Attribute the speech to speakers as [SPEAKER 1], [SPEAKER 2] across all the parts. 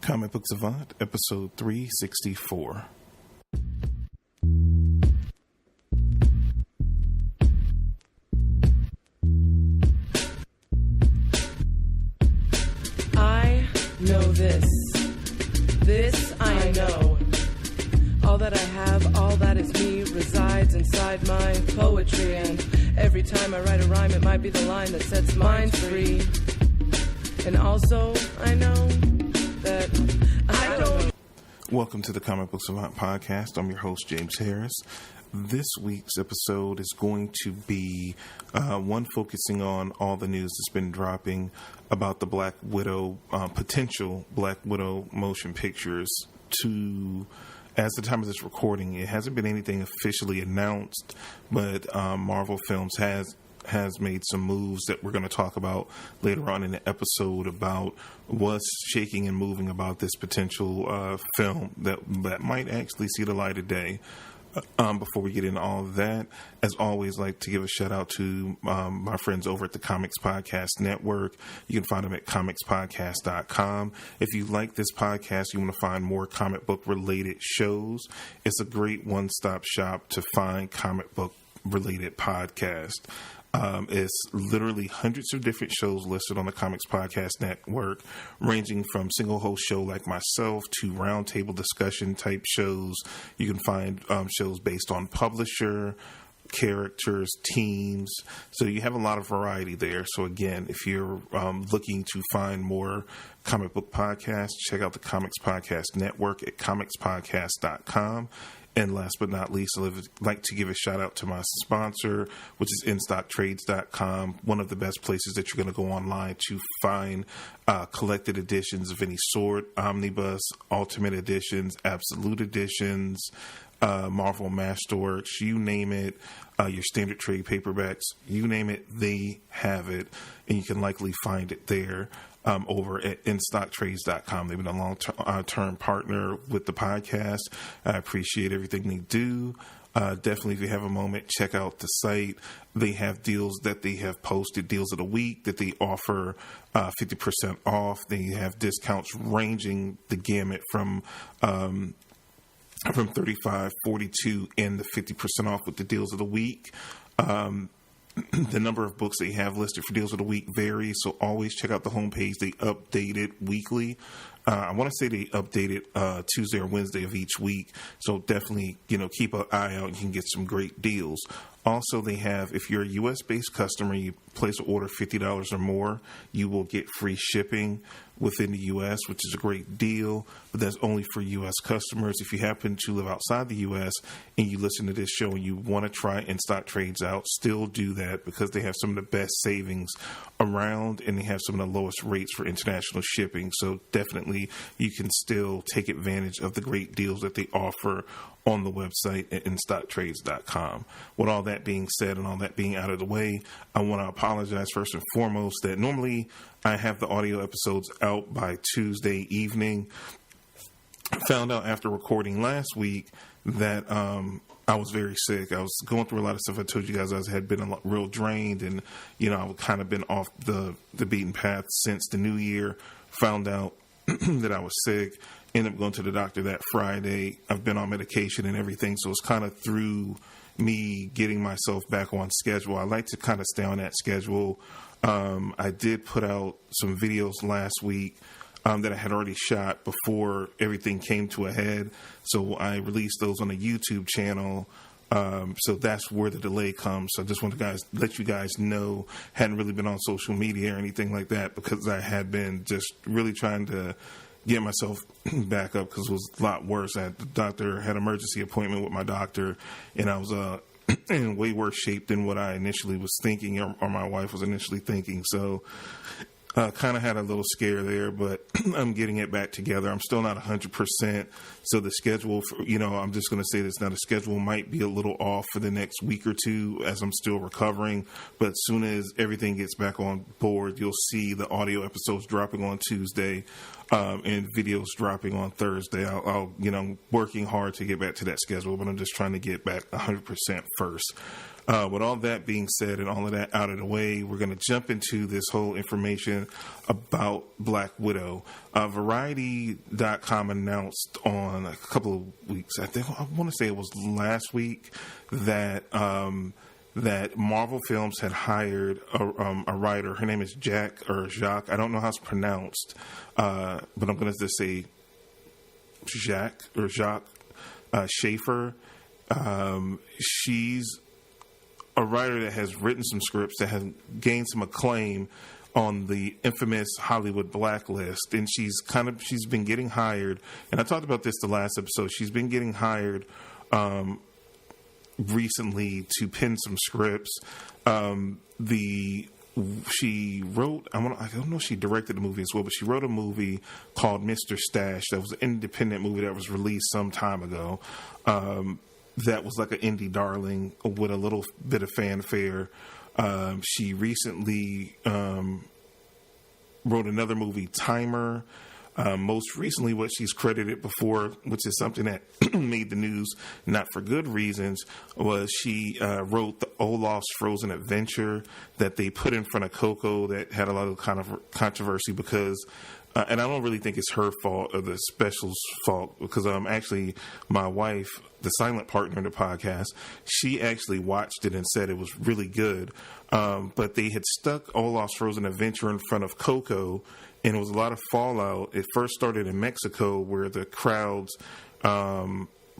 [SPEAKER 1] Comic Book Savant, episode 364.
[SPEAKER 2] I know this. This I know. All that I have, all that is me, resides inside my poetry. And every time I write a rhyme, it might be the line that sets mine free. And also, I know that I don't...
[SPEAKER 1] Welcome to the Comic Book Savant podcast. I'm your host, James Harris. This week's episode is going to be one focusing on all the news that's been dropping about the Black Widow, potential Black Widow motion pictures. As the time of this recording, it hasn't been anything officially announced, but Marvel Films has made some moves that we're going to talk about later on in the episode about what's shaking and moving about this potential film that might actually see the light of day. Before we get into all of that, as always, like to give a shout out to my friends over at the Comics Podcast Network. You can find them at comicspodcast.com. If you like this podcast, you want to find more comic book related shows, it's a great one-stop shop to find comic book related podcasts. It's literally hundreds of different shows listed on the Comics Podcast Network, ranging from single host show like myself to roundtable discussion type shows. You can find shows based on publisher, characters, teams. So you have a lot of variety there. So again, if you're looking to find more comic book podcasts, check out the Comics Podcast Network at comicspodcast.com. And last but not least, I'd like to give a shout out to my sponsor, which is InStockTrades.com, one of the best places that you're going to go online to find collected editions of any sort, omnibus, ultimate editions, absolute editions, Marvel Masterworks, you name it, your standard trade paperbacks, you name it, they have it, and you can likely find it there. Over at InStockTrades.com. They've been a long-term partner with the podcast. I appreciate everything they do. Definitely, if you have a moment, check out the site. They have deals that they have posted, deals of the week that they offer 50% off. They have discounts ranging the gamut from 35, 42, and the 50% off with the deals of the week. The number of books they have listed for deals of the week varies, so always check out the homepage. They update it weekly. I want to say they update it Tuesday or Wednesday of each week, so definitely keep an eye out. You can get some great deals. Also, they have, if you're a U.S.-based customer, you place an order $50 or more, you will get free shipping within the U.S., which is a great deal, but that's only for U.S. customers. If you happen to live outside the U.S. and you listen to this show and you want to try InStock Trades out, still do that because they have some of the best savings around and they have some of the lowest rates for international shipping. So definitely you can still take advantage of the great deals that they offer on the website at InStockTrades.com. With all that being said and all that being out of the way, I want to apologize first and foremost that normally I have the audio episodes out by Tuesday evening. I found out after recording last week that I was very sick. I was going through a lot of stuff. I told you guys I had been real drained and, I've kind of been off the beaten path since the new year. Found out that I was sick. Ended up going to the doctor that Friday. I've been on medication and everything, so it's kind of through me getting myself back on schedule. I like to kind of stay on that schedule. I did put out some videos last week that I had already shot before everything came to a head, so I released those on a YouTube channel. So that's where the delay comes. So I just want to let you guys know, hadn't really been on social media or anything like that because I had been just really trying to get myself back up because it was a lot worse. I had an emergency appointment with my doctor, and I was in way worse shape than what I initially was thinking or my wife was initially thinking. So kind of had a little scare there, but I'm getting it back together. I'm still not 100%. So the schedule, I'm just going to say this now, the schedule might be a little off for the next week or two as I'm still recovering. But as soon as everything gets back on board, you'll see the audio episodes dropping on Tuesday and videos dropping on Thursday. I'm working hard to get back to that schedule, but I'm just trying to get back 100% first. With all that being said and all of that out of the way, we're going to jump into this whole information about Black Widow. Variety.com announced on a couple of weeks, I want to say it was last week, that that Marvel Films had hired a writer. Her name is Jacques. I don't know how it's pronounced, but I'm going to just say Jacques Schaefer. She's a writer that has written some scripts that have gained some acclaim on the infamous Hollywood blacklist, and she's been getting hired. And I talked about this the last episode. She's been getting hired recently to pen some scripts. She wrote, I don't know if she directed the movie as well, but she wrote a movie called Mr. Stash that was an independent movie that was released some time ago. That was like an indie darling with a little bit of fanfare. She recently wrote another movie, Timer. Most recently, what she's credited before, which is something that made the news not for good reasons, was she wrote the Olaf's Frozen Adventure that they put in front of Coco that had a lot of kind of controversy because, and I don't really think it's her fault or the special's fault, because actually my wife, the silent partner in the podcast, she actually watched it and said it was really good. But they had stuck Olaf's Frozen Adventure in front of Coco, and it was a lot of fallout. It first started in Mexico, where the crowds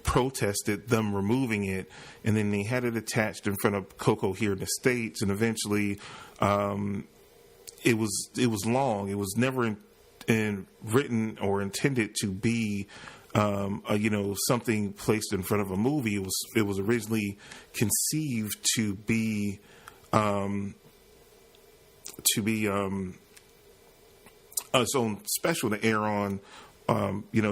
[SPEAKER 1] protested them removing it, and then they had it attached in front of Coco here in the States, and eventually it was long. It was never written or intended to be something placed in front of a movie. It was originally conceived to be its own special to air on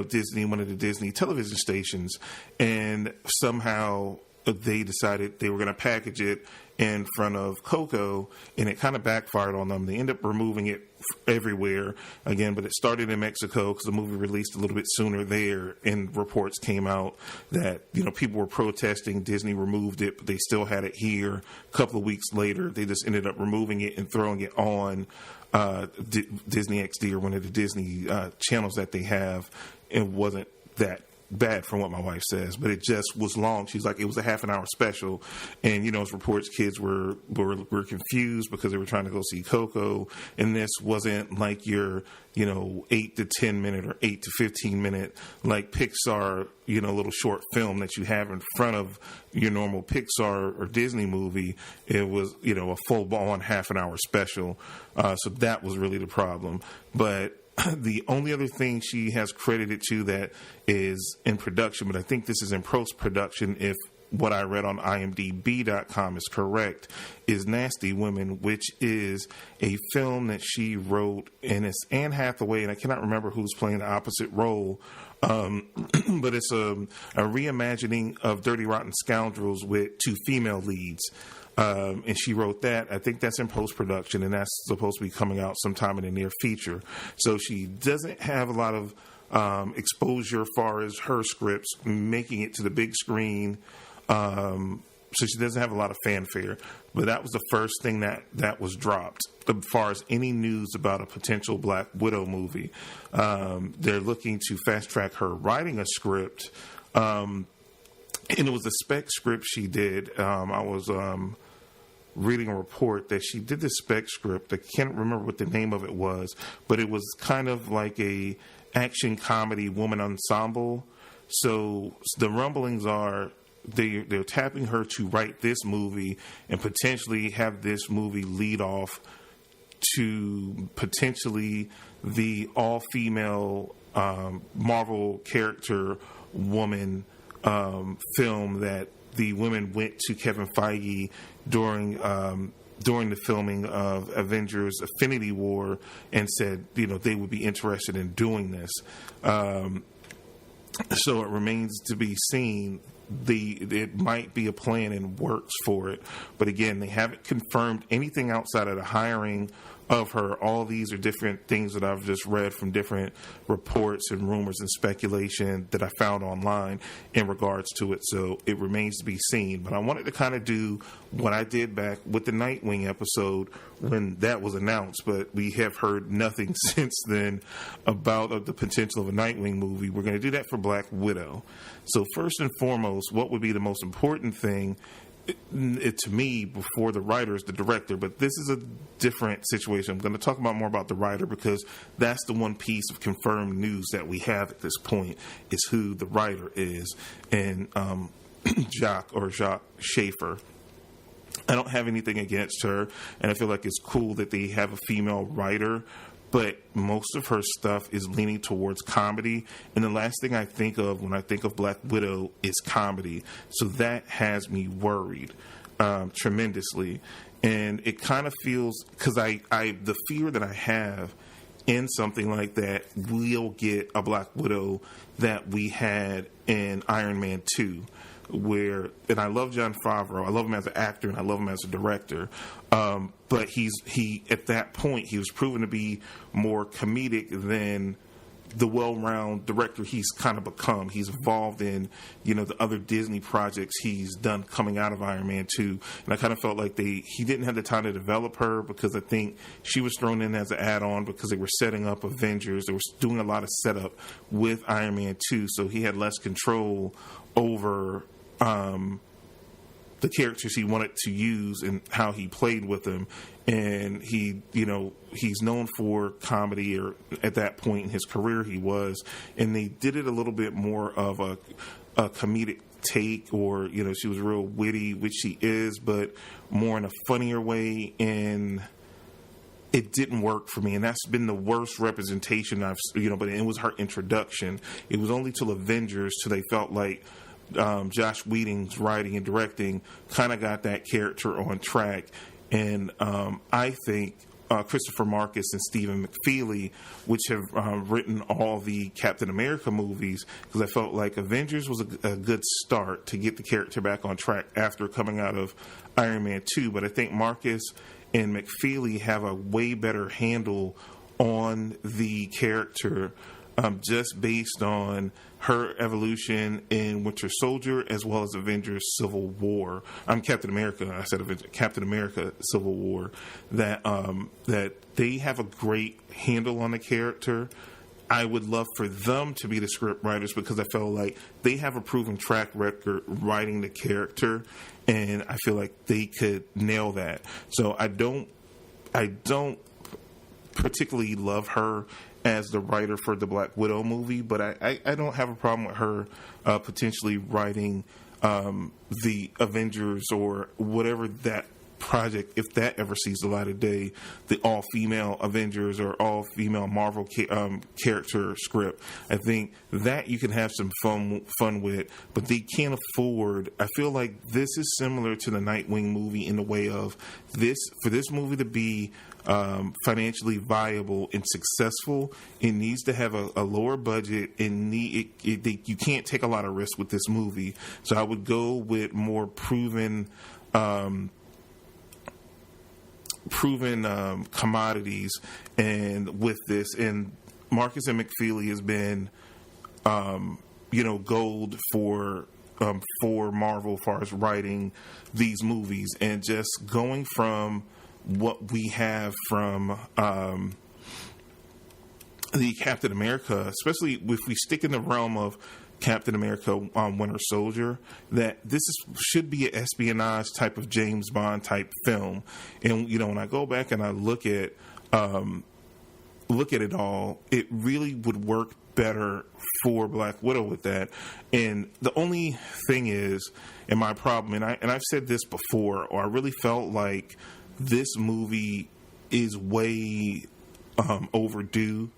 [SPEAKER 1] Disney, one of the Disney television stations, and somehow they decided they were going to package it in front of Coco, and it kind of backfired on them. They ended up removing it everywhere again, but it started in Mexico because the movie released a little bit sooner there, and reports came out that people were protesting. Disney removed it, but they still had it here. A couple of weeks later, they just ended up removing it and throwing it on Disney XD, or one of the Disney channels that they have. It wasn't that bad from what my wife says, but it just was long. She's like, it was a half an hour special, and as reports, kids were confused because they were trying to go see Coco, and this wasn't like your 8 to 10 minute or 8 to 15 minute like Pixar little short film that you have in front of your normal Pixar or Disney movie. It was a full on half an hour special, so that was really the problem. But the only other thing she has credited to that is in production, but I think this is in post-production if what I read on IMDb.com is correct, is Nasty Women, which is a film that she wrote, and it's Anne Hathaway, and I cannot remember who's playing the opposite role, but it's a reimagining of Dirty Rotten Scoundrels with two female leads. And she wrote that. I think that's in post-production, and that's supposed to be coming out sometime in the near future. So she doesn't have a lot of exposure as far as her scripts making it to the big screen. So she doesn't have a lot of fanfare. But that was the first thing that was dropped as far as any news about a potential Black Widow movie. They're looking to fast-track her writing a script. And it was a spec script she did. I was reading a report that she did this spec script. I can't remember what the name of it was, but it was kind of like a action comedy woman ensemble. So the rumblings are they're tapping her to write this movie and potentially have this movie lead off to potentially the all-female Marvel character woman film that the women went to Kevin Feige during the filming of Avengers Infinity War and said, they would be interested in doing this. So it remains to be seen it might be a plan and works for it. But again, they haven't confirmed anything outside of the hiring of her. All these are different things that I've just read from different reports and rumors and speculation that I found online in regards to it. So it remains to be seen. But I wanted to kind of do what I did back with the Nightwing episode when that was announced. But we have heard nothing since then about the potential of a Nightwing movie. We're going to do that for Black Widow. So first and foremost, what would be the most important thing to me before the writer is the director? But this is a different situation. I'm going to talk more about the writer because that's the one piece of confirmed news that we have at this point is who the writer is, and Jacques Schaefer. I don't have anything against her, and I feel like it's cool that they have a female writer, but most of her stuff is leaning towards comedy. And the last thing I think of when I think of Black Widow is comedy. So that has me worried tremendously. And it kind of feels, because the fear that I have in something like that, we'll get a Black Widow that we had in Iron Man 2. And I love Jon Favreau. I love him as an actor and I love him as a director. But he at that point he was proven to be more comedic than the well-rounded director he's kind of become. He's involved in, the other Disney projects he's done coming out of Iron Man 2. And I kind of felt like he didn't have the time to develop her because I think she was thrown in as an add-on because they were setting up Avengers. They were doing a lot of setup with Iron Man 2, so he had less control over the characters he wanted to use and how he played with them. And he's known for comedy, or at that point in his career he was, and they did it a little bit more of a comedic take, or she was real witty, which she is, but more in a funnier way, and it didn't work for me. And that's been the worst representation but it was her introduction. It was only till Avengers till they felt like Josh Whedon's writing and directing kind of got that character on track. And I think Christopher Marcus and Stephen McFeely, which have written all the Captain America movies, because I felt like Avengers was a good start to get the character back on track after coming out of Iron Man 2. But I think Marcus and McFeely have a way better handle on the character, just based on her evolution in Winter Soldier as well as Avengers Civil War. Captain America. I said Avengers, Captain America Civil War. That they have a great handle on the character. I would love for them to be the script writers because I felt like they have a proven track record writing the character, and I feel like they could nail that. So I don't particularly love her as the writer for the Black Widow movie, but I don't have a problem with her potentially writing the Avengers or whatever that project, if that ever sees the light of day, the all-female Avengers or all-female Marvel character script. I think that you can have some fun with, but they can't afford. I feel like this is similar to the Nightwing movie in the way of this. For this movie to be financially viable and successful, it needs to have a lower budget, and you can't take a lot of risks with this movie. So I would go with more proven commodities, and with this, and Marcus and McFeely has been gold for Marvel as far as writing these movies, and just going from what we have from the Captain America, especially if we stick in the realm of Captain America Winter Soldier, that should be an espionage type of James Bond type film. And when I go back and I look at it all, it really would work better for Black Widow with that. And the only thing is, and my problem, and I've said this before, or I really felt like this movie is way overdue.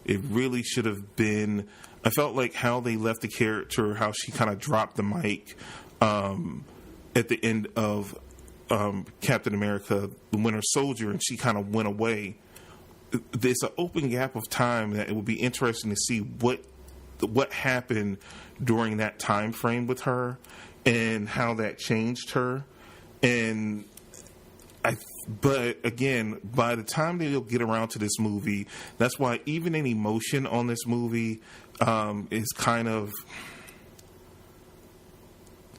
[SPEAKER 1] It really should have been. I felt like how they left the character, how she kind of dropped the mic at the end of Captain America, the Winter Soldier, and she kind of went away. There's an open gap of time that it would be interesting to see what what happened during that time frame with her and how that changed her. And but again, by the time they'll get around to this movie, that's why even an emotion on this movie is kind of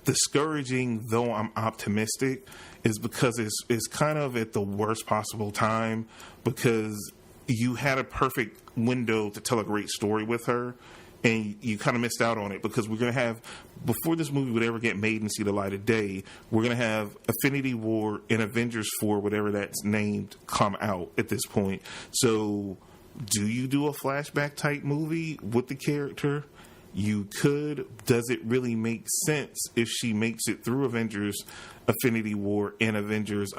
[SPEAKER 1] discouraging, though I'm optimistic, is because it's kind of at the worst possible time, because you had a perfect window to tell a great story with her, and you kind of missed out on it, because we're going to have, before this movie would ever get made and see the light of day, we're going to have Infinity War and Avengers 4, whatever that's named, come out at this point. So do you do a flashback type movie with the character? You could. Does it really make sense if she makes it through Avengers, Infinity War, and Avengers,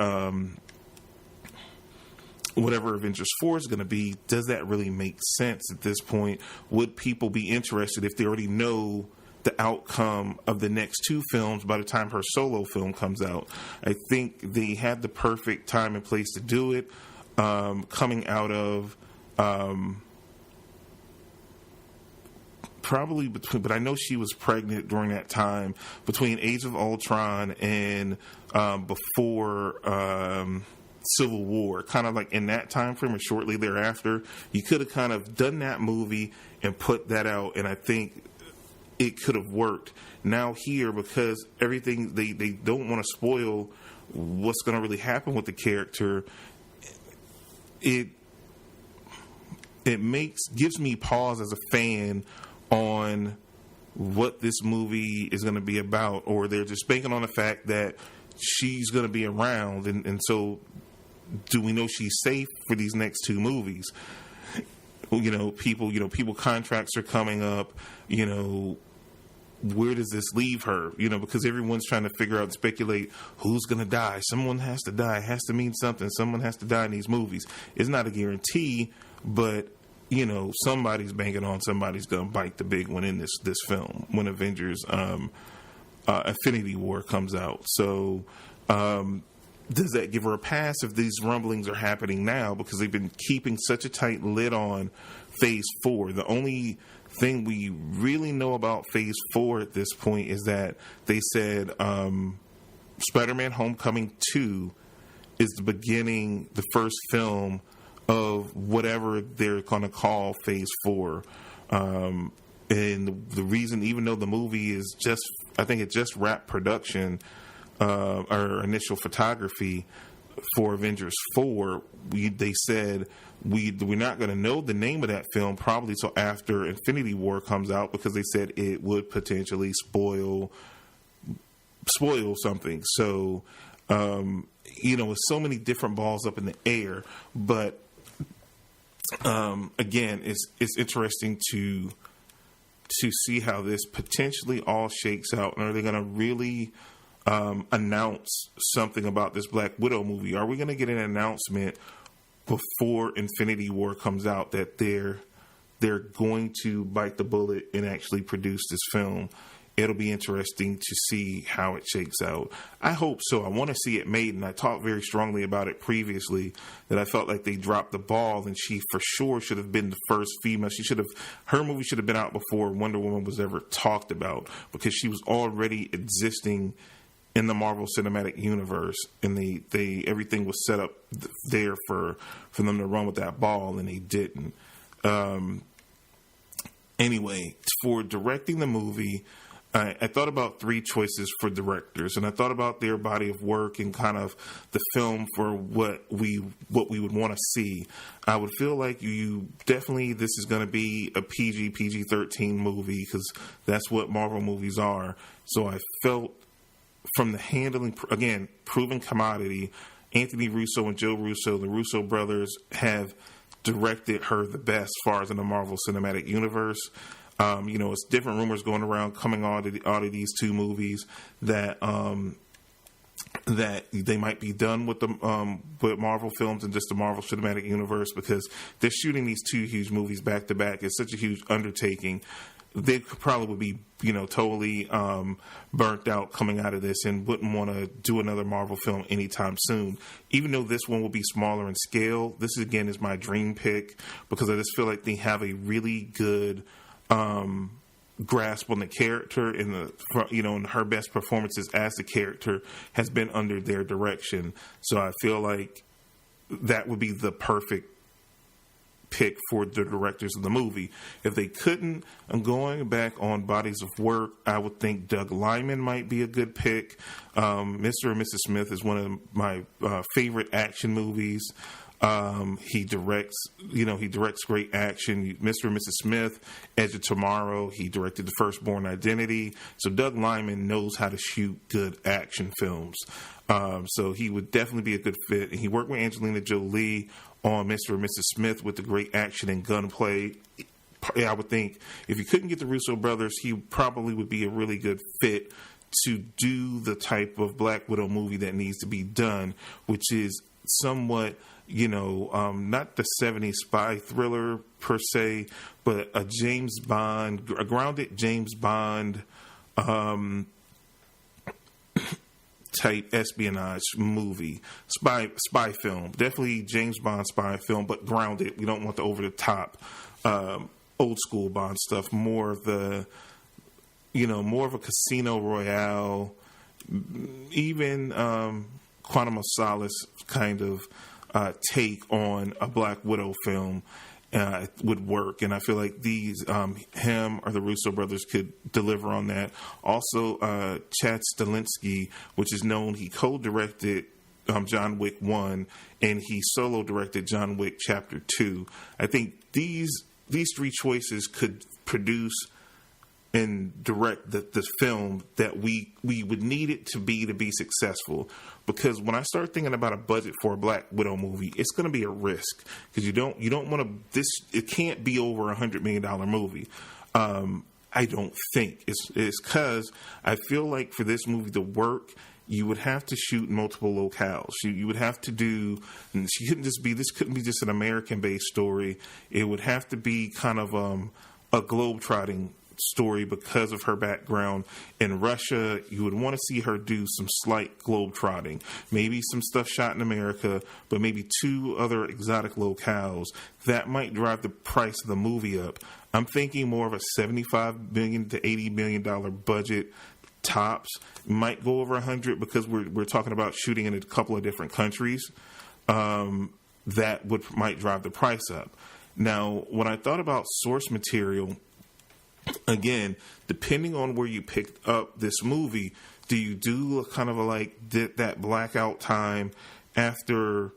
[SPEAKER 1] whatever Avengers 4 is going to be? Does that really make sense at this point? Would people be interested if they already know the outcome of the next two films by the time her solo film comes out? I think they had the perfect time and place to do it, coming out of probably between, but I know she was pregnant during that time, between Age of Ultron and before Civil War, kind of like in that time frame or shortly thereafter. You could have kind of done that movie and put that out, and I think it could have worked. Now here, because everything, they don't want to spoil what's going to really happen with the character, it gives me pause as a fan on what this movie is going to be about, or they're just banking on the fact that she's going to be around, and so do we know she's safe for these next two movies? People contracts are coming up, where does this leave her? Because everyone's trying to figure out and speculate who's going to die. Someone has to die. It has to mean something. Someone has to die in these movies. It's not a guarantee, but somebody's banking on somebody's going to bite the big one in this film when Avengers Infinity War comes out. So does that give her a pass if these rumblings are happening now, because they've been keeping such a tight lid on Phase 4? The only thing we really know about Phase 4 at this point is that they said Spider-Man Homecoming 2 is the first film of whatever they're going to call Phase 4. And the reason, even though the movie is I think it just wrapped production, or initial photography for Avengers 4, they said we're not going to know the name of that film probably till after Infinity War comes out, because they said it would potentially spoil something. So, with so many different balls up in the air, but again, it's interesting to see how this potentially all shakes out. And are they going to really announce something about this Black Widow movie? Are we going to get an announcement before Infinity War comes out that they're going to bite the bullet and actually produce this film? It'll be interesting to see how it shakes out. I hope so. I want to see it made, and I talked very strongly about it previously, that I felt like they dropped the ball, and she for sure should have been the first female. Her movie should have been out before Wonder Woman was ever talked about, because she was already existing in the Marvel Cinematic Universe, and they everything was set up there for them to run with that ball, and they didn't. Anyway, for directing the movie, I thought about three choices for directors, and I thought about their body of work and kind of the film for what we would want to see. I would feel like this is going to be a PG-13 movie, because that's what Marvel movies are. So I felt from the handling, again, proven commodity, Anthony Russo and Joe Russo, the Russo brothers, have directed her the best as far as in the Marvel Cinematic Universe. It's different rumors going around coming out of these two movies that they might be done with with Marvel films and just the Marvel Cinematic Universe, because they're shooting these two huge movies back to back. It's such a huge undertaking. They probably would be, totally burnt out coming out of this and wouldn't want to do another Marvel film anytime soon. Even though this one will be smaller in scale, this again is my dream pick, because I just feel like they have a really good grasp on the character and and her best performances as the character has been under their direction. So I feel like that would be the perfect pick for the directors of the movie. If they couldn't, I'm going back on bodies of work. I would think Doug Liman might be a good pick. Mr. and Mrs. Smith is one of my favorite action movies. He directs great action. Mr. and Mrs. Smith, Edge of Tomorrow. He directed The Firstborn Identity. So Doug Liman knows how to shoot good action films. So he would definitely be a good fit. And he worked with Angelina Jolie on Mr. and Mrs. Smith with the great action and gunplay. I would think if you couldn't get the Russo brothers, he probably would be a really good fit to do the type of Black Widow movie that needs to be done, which is somewhat, not the 70s spy thriller per se, but a grounded James Bond type espionage movie, spy film. Definitely James Bond spy film, but grounded. We don't want the over the top old school Bond stuff. More of a Casino Royale, even Quantum of Solace kind of take on a Black Widow film would work, and I feel like him or the Russo brothers could deliver on that. Also, Chad Stahelski, which is known, he co-directed John Wick 1, and he solo directed John Wick Chapter 2. I think these three choices could produce and direct the film that we would need it to be successful. Because when I start thinking about a budget for a Black Widow movie, it's going to be a risk, because you don't want to. It can't be over $100 million movie. I don't think it's because I feel like for this movie to work, you would have to shoot multiple locales. You would have to do. She couldn't just be. This couldn't be just an American-based story. It would have to be kind of a globetrotting story because of her background in Russia. You would want to see her do some slight globetrotting, maybe some stuff shot in America, but maybe 2 other exotic locales. That might drive the price of the movie up. I'm thinking more of a $75 million to $80 million budget tops. Might go over 100 because we're talking about shooting in a couple of different countries. That might drive the price up. Now, when I thought about source material, again, depending on where you picked up this movie, do you do a kind of that blackout time after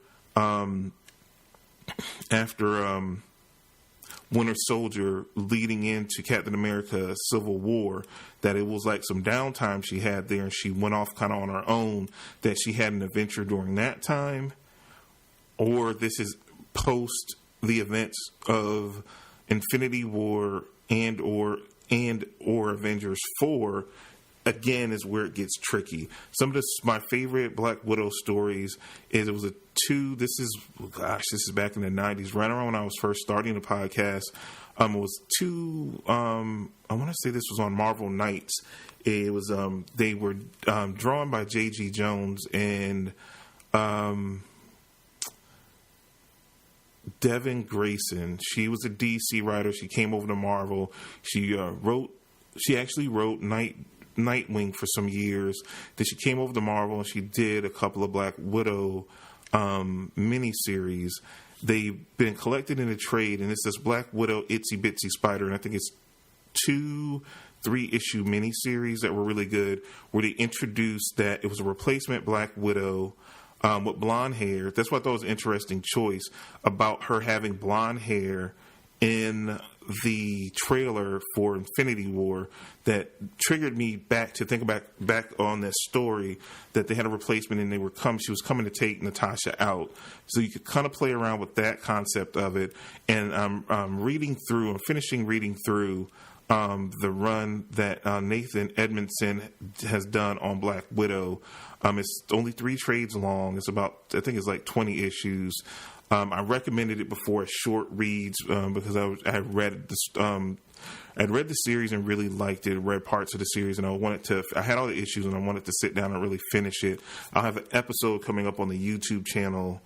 [SPEAKER 1] Winter Soldier leading into Captain America Civil War, that it was like some downtime she had there and she went off kind of on her own, that she had an adventure during that time? Or this is post the events of Infinity War and or Avengers 4, again, is where it gets tricky. Some of my favorite Black Widow stories is this is back in the 90s, right around when I was first starting the podcast. It was I want to say this was on Marvel Knights. It was they were drawn by J.G. Jones and Devin Grayson. She was a DC writer. She came over to Marvel. She actually wrote Nightwing for some years. Then she came over to Marvel and she did a couple of Black Widow miniseries. They've been collected in a trade, and it's this Black Widow Itsy Bitsy Spider, and I think it's 2-3 issue miniseries that were really good, where they introduced that it was a replacement Black Widow with blonde hair. That's what I thought was an interesting choice about her having blonde hair in the trailer for Infinity War, that triggered me back to think back on that story, that they had a replacement and she was coming to take Natasha out. So you could kind of play around with that concept of it. And I'm finishing reading through the run that Nathan Edmondson has done on Black Widow. It's only 3 trades long. It's I think it's like 20 issues. I recommended it before as short reads because I had read the series and really liked it. Read parts of the series, and I had all the issues, and I wanted to sit down and really finish it. I'll have an episode coming up on the YouTube channel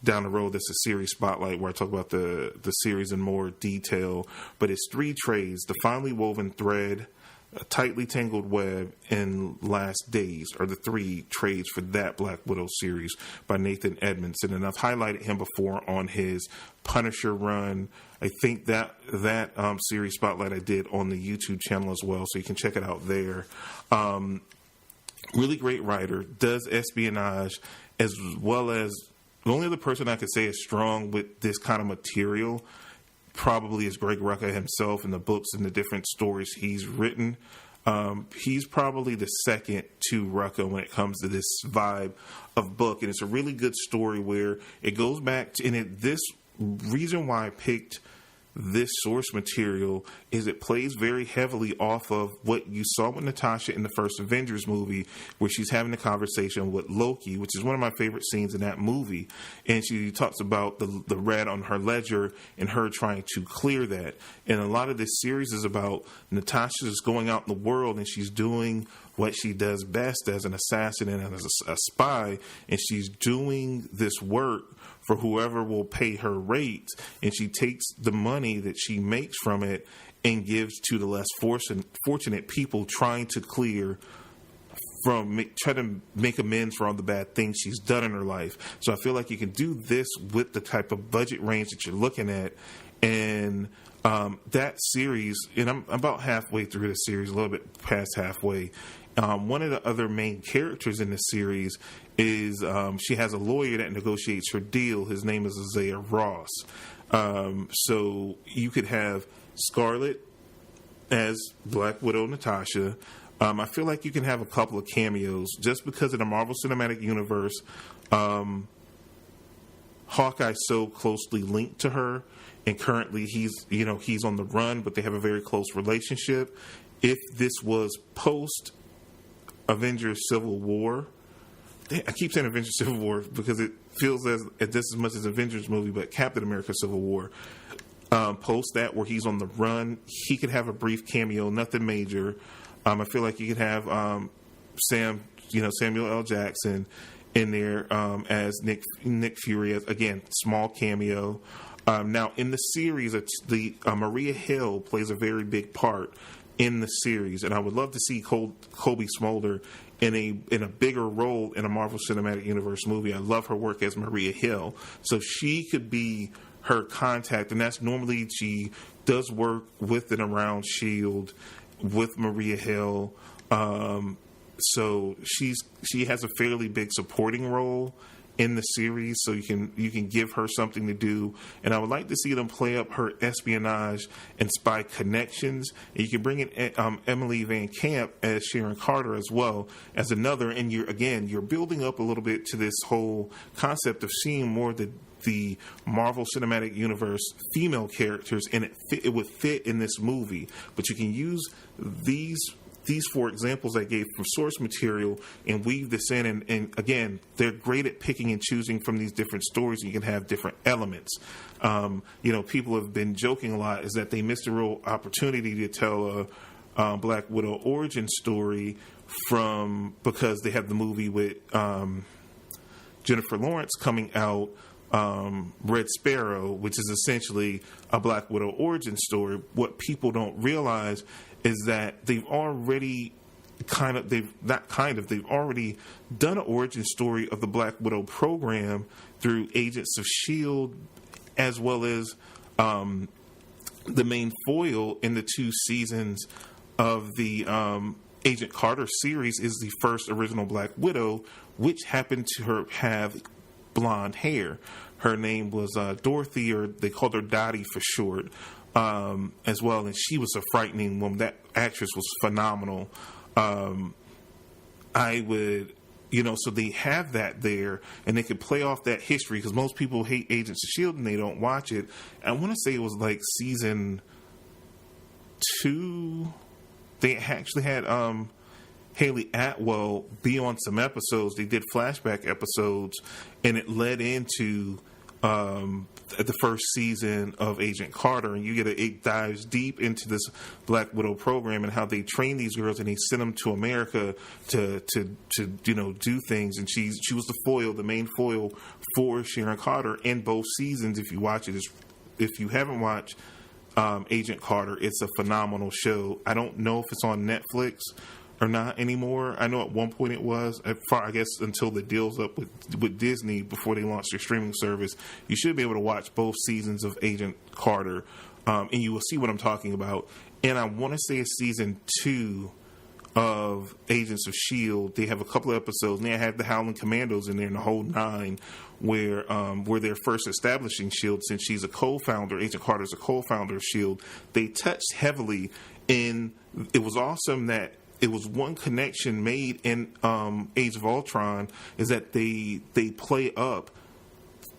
[SPEAKER 1] down the road, that's a series spotlight where I talk about the series in more detail. But it's 3 trades: The Finely Woven Thread, A Tightly Tangled Web, and Last Days are the 3 trades for that Black Widow series by Nathan Edmondson. And I've highlighted him before on his Punisher run. I think that series spotlight I did on the YouTube channel as well, so you can check it out there. Really great writer, does espionage, as well as the only other person I could say is strong with this kind of material probably is Greg Rucka himself and the books and the different stories he's written. He's probably the second to Rucka when it comes to this vibe of book. And it's a really good story where it goes back to, this reason why I picked this source material is it plays very heavily off of what you saw with Natasha in the first Avengers movie, where she's having a conversation with Loki, which is one of my favorite scenes in that movie. And she talks about the red on her ledger and her trying to clear that. And a lot of this series is about Natasha's going out in the world and she's doing what she does best as an assassin and as a spy. And she's doing this work for whoever will pay her rates, and she takes the money that she makes from it and gives to the less fortunate people, trying to try to make amends for all the bad things she's done in her life. So I feel like you can do this with the type of budget range that you're looking at, and that series, and I'm about halfway through the series, a little bit past halfway. One of the other main characters in the series is she has a lawyer that negotiates her deal. His name is Isaiah Ross. So you could have Scarlet as Black Widow Natasha. I feel like you can have a couple of cameos just because of the Marvel Cinematic Universe. Hawkeye's so closely linked to her, and currently he's on the run, but they have a very close relationship. If this was post Avengers Civil War, I keep saying Avengers Civil War because it feels as just as much as Avengers movie, but Captain America Civil War, post that where he's on the run, he could have a brief cameo, nothing major. I feel like you could have Samuel L. Jackson in there as Nick Fury, as, again, small cameo. Now in the series, Maria Hill plays a very big part in the series, and I would love to see Kobe Smolder in a bigger role in a Marvel Cinematic Universe movie. I love her work as Maria Hill, so she could be her contact, and that's normally she does work with and around S.H.I.E.L.D. with Maria Hill. So she has a fairly big supporting role in the series, so you can give her something to do. And I would like to see them play up her espionage and spy connections. And you can bring in Emily Van Camp as Sharon Carter as well as another. And you're building up a little bit to this whole concept of seeing more of the Marvel Cinematic Universe female characters, and it would fit in this movie. But you can use these 4 examples I gave from source material and weave this in. And again, they're great at picking and choosing from these different stories, and you can have different elements. People have been joking a lot is that they missed a real opportunity to tell a Black Widow origin story because they have the movie with Jennifer Lawrence coming out, Red Sparrow, which is essentially a Black Widow origin story. What people don't realize is that they've already already done an origin story of the Black Widow program through Agents of S.H.I.E.L.D. as well as the main foil in the 2 seasons of the Agent Carter series is the first original Black Widow, which happened to have blonde hair. Her name was Dorothy, or they called her Dottie for short, as well, and she was a frightening woman. That actress was phenomenal. So they have that there, and they could play off that history, because most people hate Agents of S.H.I.E.L.D. and they don't watch it. I want to say it was like season 2. They actually had Haley Atwell be on some episodes. They did flashback episodes, and it led into at the first season of Agent Carter, and it dives deep into this Black Widow program and how they train these girls and they send them to America to do things. And she was the main foil for Sharon Carter in both seasons. If you watch it, if you haven't watched Agent Carter, it's a phenomenal show. I don't know if it's on Netflix or not anymore. I know at one point it was, I guess until the deal's up with Disney before they launched their streaming service. You should be able to watch both seasons of Agent Carter, and you will see what I'm talking about. And I want to say it's season 2 of Agents of S.H.I.E.L.D. They have a couple of episodes, and they have the Howling Commandos in there in the whole 9, where they're first establishing S.H.I.E.L.D. Since she's a co-founder, Agent Carter's a co-founder of S.H.I.E.L.D., they touched heavily in, it was awesome that it was one connection made in Age of Ultron, is that they play up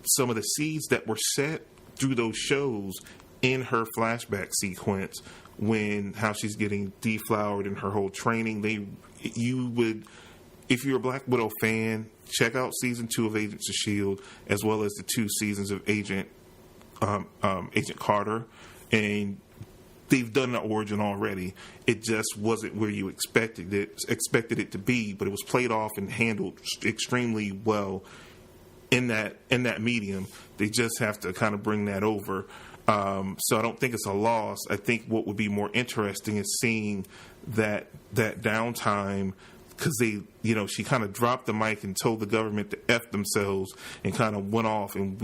[SPEAKER 1] some of the seeds that were set through those shows in her flashback sequence, when how she's getting deflowered in her whole training. If you're a Black Widow fan, check out season 2 of Agents of S.H.I.E.L.D. as well as the 2 seasons of Agent Carter, and they've done the origin already. It just wasn't where you expected it to be, but it was played off and handled extremely well in that medium. They just have to kind of bring that over. So I don't think it's a loss. I think what would be more interesting is seeing that downtime, because she kind of dropped the mic and told the government to F themselves and kind of went off, and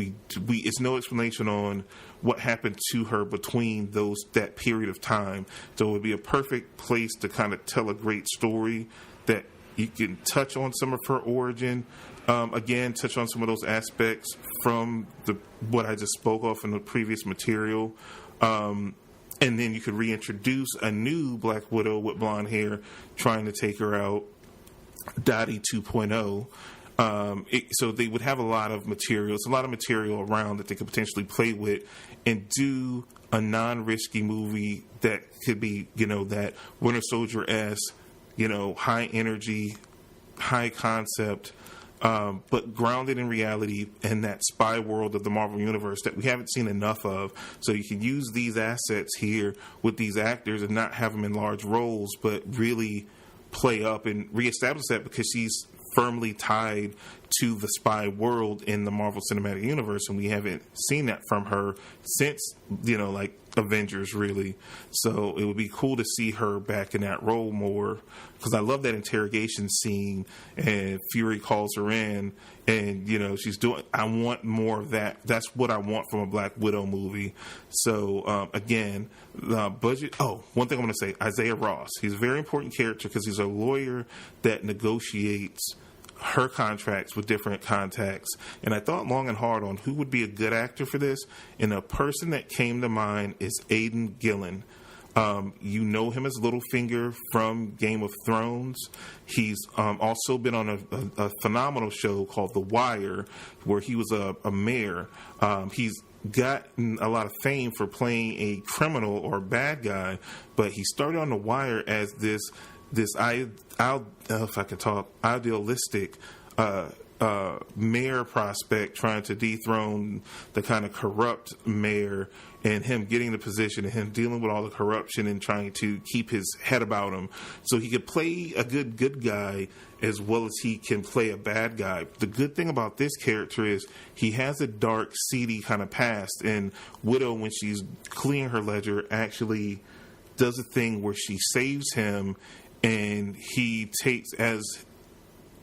[SPEAKER 1] it's no explanation on what happened to her between that period of time. So it would be a perfect place to kind of tell a great story that you can touch on some of her origin. Again, touch on some of those aspects from what I just spoke of in the previous material. And then you could reintroduce a new Black Widow with blonde hair trying to take her out, Dottie 2.0. So they would have a lot of material around that they could potentially play with and do a non-risky movie that could be, that Winter Soldier-esque, high energy, high concept, but grounded in reality and that spy world of the Marvel Universe that we haven't seen enough of. So you can use these assets here with these actors and not have them in large roles, but really play up and reestablish that, because she's firmly tied to the spy world in the Marvel Cinematic Universe, and we haven't seen that from her since, like Avengers, really. So it would be cool to see her back in that role more, because I love that interrogation scene, and Fury calls her in, and, I want more of that. That's what I want from a Black Widow movie. So, again, the budget. Oh, one thing I want to say, Isaiah Ross. He's a very important character because he's a lawyer that negotiates her contracts with different contacts. And I thought long and hard on who would be a good actor for this, and a person that came to mind is Aidan Gillen. You know him as Littlefinger from Game of Thrones. He's also been on a phenomenal show called The Wire, where he was a mayor. He's gotten a lot of fame for playing a criminal or bad guy, but he started on The Wire as this idealistic mayor prospect trying to dethrone the kind of corrupt mayor, and him getting the position and him dealing with all the corruption and trying to keep his head about him. So he could play a good guy as well as he can play a bad guy. The good thing about this character is he has a dark, seedy kind of past, and Widow, when she's clearing her ledger, actually does a thing where she saves him, and he takes, as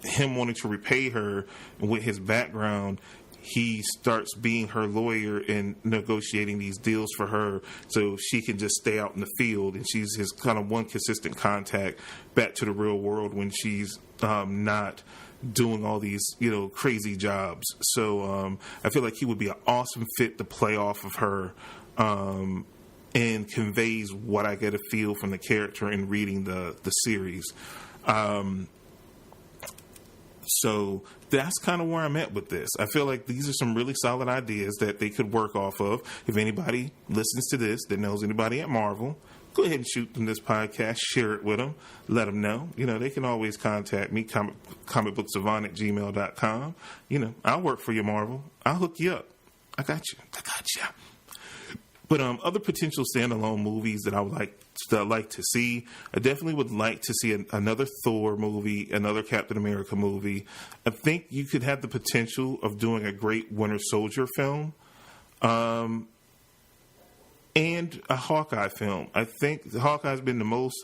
[SPEAKER 1] him wanting to repay her with his background, he starts being her lawyer and negotiating these deals for her so she can just stay out in the field, and she's his kind of one consistent contact back to the real world when she's not doing all these crazy jobs. So I feel like he would be an awesome fit to play off of her, and conveys what I get a feel from the character in reading the series. So that's kind of where I'm at with this. I feel like these are some really solid ideas that they could work off of. If anybody listens to this that knows anybody at Marvel, go ahead and shoot them this podcast, share it with them, let them know. They can always contact me, comicbooksavant@gmail.com. I'll work for you, Marvel. I'll hook you up. I got you. But other potential standalone movies that I would like to see, I definitely would like to see another Thor movie, another Captain America movie. I think you could have the potential of doing a great Winter Soldier film, and a Hawkeye film. I think Hawkeye's been the most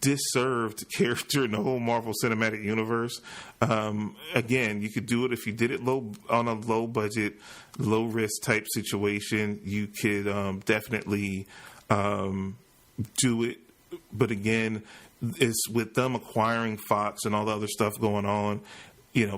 [SPEAKER 1] disserved character in the whole Marvel Cinematic Universe. Again, you could do it if you did it on a low budget, low risk type situation. You could definitely do it, but again, it's with them acquiring Fox and all the other stuff going on.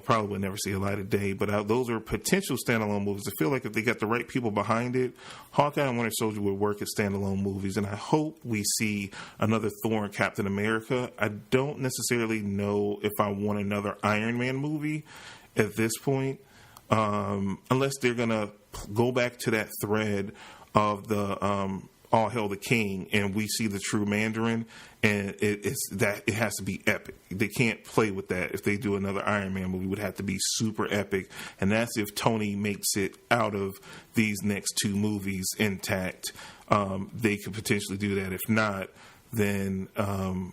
[SPEAKER 1] Probably would never see a light of day, but those are potential standalone movies. I feel like if they got the right people behind it, Hawkeye and Winter Soldier would work as standalone movies, and I hope we see another Thor and Captain America. I don't necessarily know if I want another Iron Man movie at this point, unless they're going to go back to that thread of the All Hail the King, and we see the true Mandarin, and it has to be epic. They can't play with that. If they do another Iron Man movie, it would have to be super epic, and that's if Tony makes it out of these next two movies intact. They could potentially do that. If not, then no,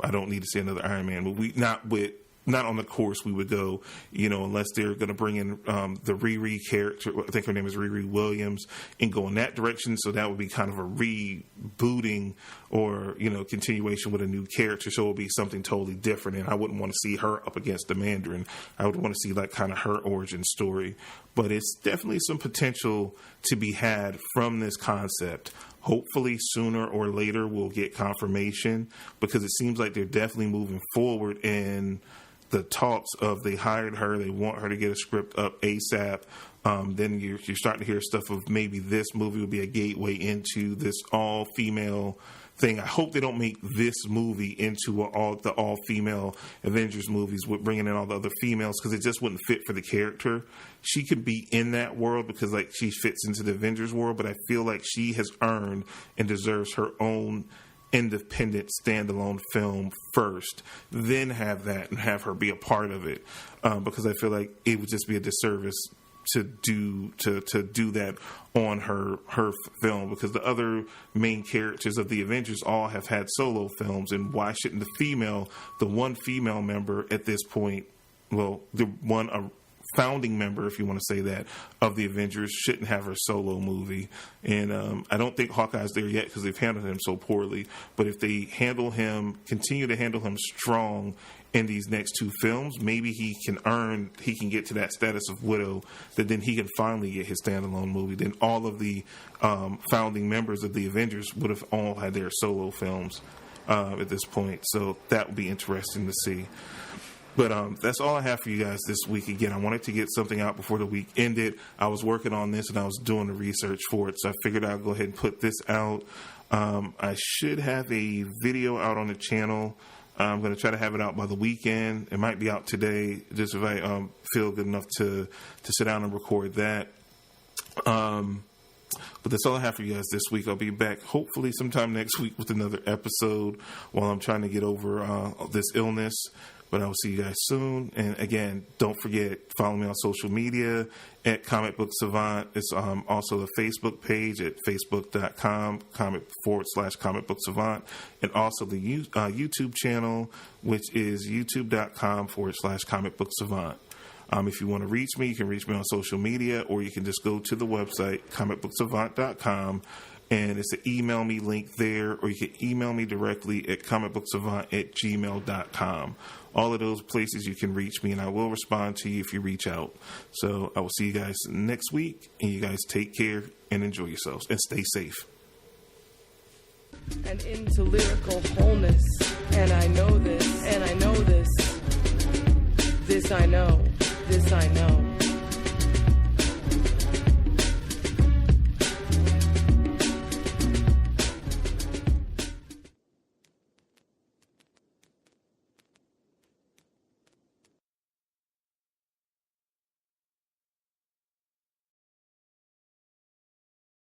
[SPEAKER 1] I don't need to see another Iron Man movie. Not on the course we would go, unless they're going to bring in the Riri character. I think her name is Riri Williams, and go in that direction. So that would be kind of a rebooting or, continuation with a new character. So it would be something totally different. And I wouldn't want to see her up against the Mandarin. I would want to see like kind of her origin story. But it's definitely some potential to be had from this concept. Hopefully sooner or later we'll get confirmation, because it seems like they're definitely moving forward in the talks of they hired her, they want her to get a script up ASAP. Then you're starting to hear stuff of maybe this movie will be a gateway into this all-female thing. I hope they don't make this movie into the all-female Avengers movies with bringing in all the other females, because it just wouldn't fit for the character. She could be in that world because like she fits into the Avengers world, but I feel like she has earned and deserves her own independent standalone film first, then have that and have her be a part of it, because I feel like it would just be a disservice to do that on her film, because the other main characters of the Avengers all have had solo films, and why shouldn't the one female member at this point, a founding member, if you want to say that, of the Avengers shouldn't have her solo movie? And I don't think Hawkeye's there yet because they've handled him so poorly. But if they continue to handle him strong in these next two films, maybe he can get to that status of widow, that then he can finally get his standalone movie. Then all of the founding members of the Avengers would have all had their solo films at this point. So that would be interesting to see. But that's all I have for you guys this week. Again, I wanted to get something out before the week ended. I was working on this and I was doing the research for it, so I figured I'd go ahead and put this out. I should have a video out on the channel. I'm going to try to have it out by the weekend. It might be out today, just if I feel good enough to sit down and record that. But that's all I have for you guys this week. I'll be back hopefully sometime next week with another episode while I'm trying to get over this illness. But I will see you guys soon. And again, don't forget, follow me on social media at Comic Book Savant. It's also the Facebook page at facebook.com/Comic Book Savant. And also the YouTube channel, which is youtube.com/Comic Book Savant. If you want to reach me, you can reach me on social media, or you can just go to the website, comicbooksavant.com. And it's an email me link there, or you can email me directly at comicbooksavant@gmail.com. All of those places you can reach me, and I will respond to you if you reach out. So I will see you guys next week, and you guys take care and enjoy yourselves and stay safe.
[SPEAKER 2] And into lyrical wholeness, and I know this, and I know this. This I know, this I know.